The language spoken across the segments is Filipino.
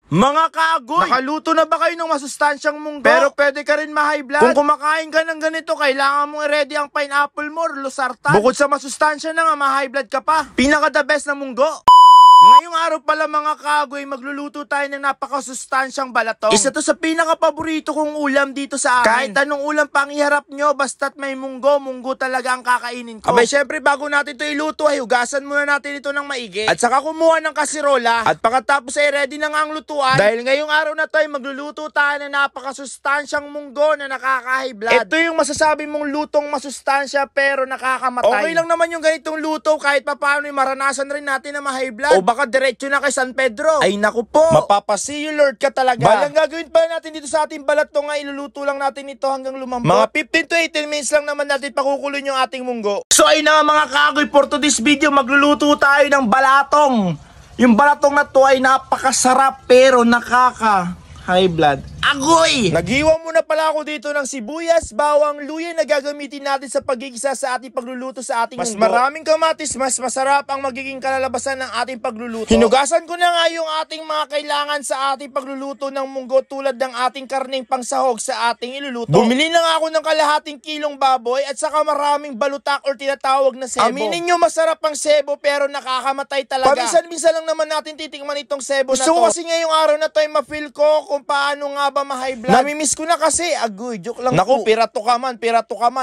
Mga kaagoy, nakaluto na ba kayo ng masustansyang munggo? Pero pwede ka rin ma-high blood. Kung kumakain ka ng ganito, kailangan mong i-ready ang pineapple mo or losartan. Bukod sa masustansya na nga, ma-high blood ka pa. Pinaka the best na munggo. Ngayong araw pala mga kaagoy, magluluto tayo ng napakasustansyang balatong. Isa to sa pinaka-paborito kong ulam dito sa amin. Kahit anong ulam pang iharap nyo, basta't may munggo, munggo talaga ang kakainin ko. Abay, syempre bago natin ito iluto, ay hugasan muna natin ito ng maigi. At saka kumuha ng kasirola. At pagkatapos ay ready na nga ang lutuan. Dahil ngayong araw na to ay magluluto tayo ng napakasustansyang munggo na nakaka-high blood. Ito yung masasabi mong lutong masustansya pero nakakamatay. Okay lang naman yung ganitong luto kahit papaano ay maranasan rin natin na ma-high blood. O baka diretso na kay San Pedro. Ay naku po, mapapasiyo Lord ka talaga. Balang gagawin pa natin dito sa ating balatong nga, iluluto lang natin ito hanggang lumambot. Mga 15 to 18 minutes lang naman natin pakukulin yung ating munggo. So ayun na mga kaagoy, for today's video magluluto tayo ng balatong. Yung balatong na to ay napakasarap pero nakaka-high blood. Agoy! Naghiwa muna pala ako dito ng sibuyas, bawang, luya na gagamitin natin sa pagigisa sa ating pagluluto sa ating munggo. Mas maraming kamatis, mas masarap ang magiging kalalabasan ng ating pagluluto. Hinugasan ko na nga yung ating mga kailangan sa ating pagluluto ng munggo tulad ng ating karneng pangsahog sa ating iluluto. Bumili na nga ako ng kalahating kilong baboy at saka maraming balutak or tinatawag na sebo. Aminin nyo masarap ang sebo pero nakakamatay talaga. Paminsan-minsan lang naman natin titikman itong sebo na to. Gusto ko kasi ngayong araw na to ay ma-feel ko kung paano nga ba ma-high blood. Namimiss ko na kasi. Agoy, joke lang. Naku, pirato ka man,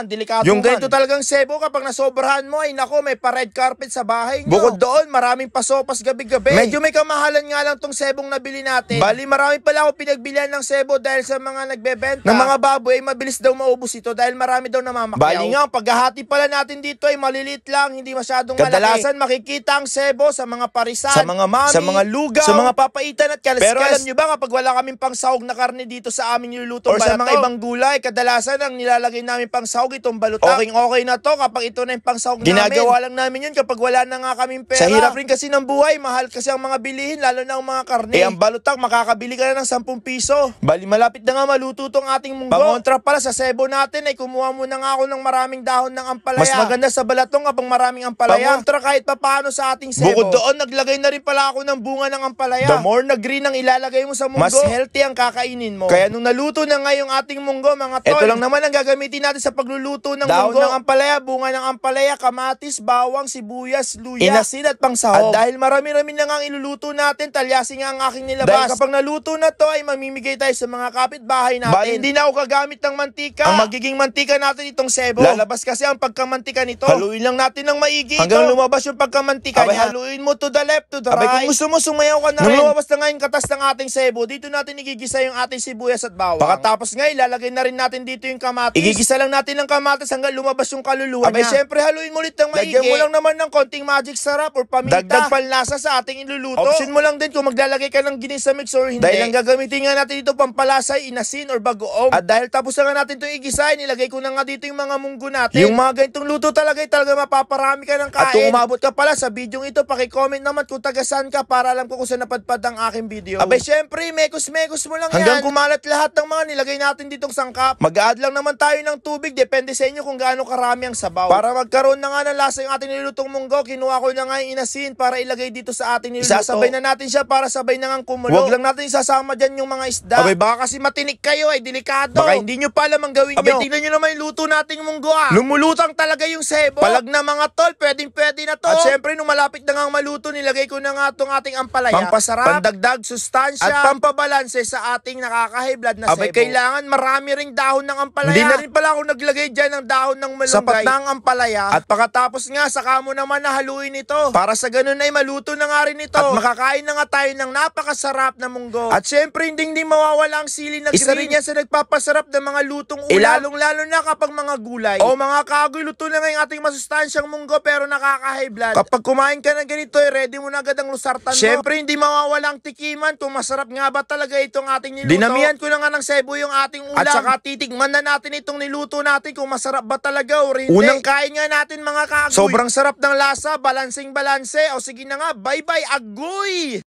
delikado yung man. Ganito talagang sebo kapag nasobrahan mo ay naku, may pa-red carpet sa bahay nyo. Bukod doon, maraming pasopas gabi-gabi. Medyo may kamahalan nga lang tong sebong nabili natin. Bali, marami pala ako pinagbilihan ng sebo dahil sa mga nagbebenta ng mga baboy ay mabilis daw maubos ito dahil marami daw namamakyaw. Bali nga, paghahati pala natin dito ay maliliit lang, hindi masyadong malaki. Kadalasan makikita ang sebo sa mga parisan, sa mga mami, sa mga lugaw, sa mga papaitan at kalaskas. Pero alam nyo ba kapag wala kaming pangsahog na karne dito sa aming nilulutong balatong, or sa mga ibang gulay, kadalasan ang nilalagay namin pang sahog itong balutak. Okay na to kapag ito na yung pang sahog namin. Ginagawa lang namin yun kapag wala na nga kaming pera. Sa hirap rin kasi ng buhay, mahal kasi ang mga bilihin, lalo na ang mga karne. Ang balutak, makakabili ka na ng 10 piso. Bali, malapit na nga maluto tong ating munggo. Pangontra pala sa sebo natin ay kumuha muna nga ako ng maraming dahon ng ampalaya. Mas maganda sa balatong kapag maraming ampalaya. Pangontra kahit papaano sa ating sebo. Bukod doon, naglagay na rin pala ako ng bunga ng ampalaya. The more na green ang ilalagay mo sa munggo, mas healthy ang kakainin mo. Kaya nung naluto na nga yung ating munggo, mga tol, ito lang naman ang gagamitin natin sa pagluluto ng munggo. Dahon ng ampalaya, bunga ng ampalaya, kamatis, bawang, sibuyas, luya, inasin at pangsahog. At dahil marami-rami na nga ang iluluto natin, talyasin nga ang aking nilabas. Dahil kapag naluto na to ay mamimigay tayo sa mga kapitbahay natin. Bali, hindi na ako gagamit ng mantika. Ang magiging mantika natin itong sebo. Lalabas kasi ang pagkamantika nito. Haluin lang natin ng maigi hanggang lumabas yung pagkamantika niya. Haluin mo to the left, to the right. Kung gusto mo, sumayaw ka na rin. Nung lumabas na nga yung katas ng ating sebo, dito natin igigisa yung ating sibuyas at bawang. Pagkatapos nga, ilalagay na rin natin dito yung kamatis. Igigisa lang natin ng kamatis hanggang lumabas yung kaluluwa niya. Siyempre, haluin mo ulit ng maigi. Lagyan mo lang naman ng konting magic sarap or paminta. Dagdag panlasa sa ating iluluto. Option mo lang din kung maglalagay ka ng ginis sa mix or hindi. Dahil ang gagamitin nga natin dito pampalasay, inasin or bagoong. At dahil tapos na nga natin itong igisa, nilagay ko na nga dito yung mga munggo natin. Yung mga ganitong luto talaga mapaparami ka ng kain. At kung umabot ka pala sa video ito, paki-comment naman kung taga-saan ka para alam ko kung saan napadpad ang aking video. Abay, siyempre, mekos-mekos mo lang hanggang kumalat lahat ng mga nilagay natin ditong sangkap. Mag-add lang naman tayo ng tubig, depende sa inyo kung gaano karami ang sabaw. Para magkaroon na nga ng lasa yung ating nilulutong munggo, kinuha ko na nga yung inasin para ilagay dito sa ating niluluto. Isasabay na natin siya para sabay na nga kumulo. Huwag lang natin isasama dyan yung mga isda. Abay, baka kasi matinik kayo ay delikado. Baka hindi nyo pa alam ang gawin nyo. Abay, tingnan nyo naman yung luto nating munggo Lumulutang talaga yung sebo. Palag na mga tol, pwede na to. At syempre, nung malapit na nga maluto, nilagay ko na nga itong ating ampalaya. Pampasarap, pandagdag, sustansya, at pampabalanse sa ating nakaka-high blood na sebo. Abay, kailangan marami ring dahon ng ampalaya. Hindi na rin pala ako naglagay dyan ng dahon ng malunggay. Sapat na ang ampalaya. At pagkatapos nga, saka mo naman nahaluin ito. Para sa ganun ay maluto na nga rin ito. At makakain na nga tayo ng napakasarap na munggo. At syempre, hindi mawawala ang sili na green. Isa rin yan sa nagpapasarap ng mga lutong ulam. Lalong-lalo na kapag mga gulay. O mga kagoy, luto na nga yung ating masustansyang munggo pero nakaka-high blood. Kapag kumain ka ng ganito, ready mo na agad ang lusartan mo. Syempre, hindi mawawala ang tikiman kung masarap nga ba talaga itong ating niluto. Dinamihan ko na nga ng sebo yung ating ulam. At saka titikman na natin itong niluto natin kung masarap ba talaga o hindi. Unang kain nga natin mga kagoy. Sobrang sarap ng lasa, balansing balanse. O sige na nga, bye-bye, agoy!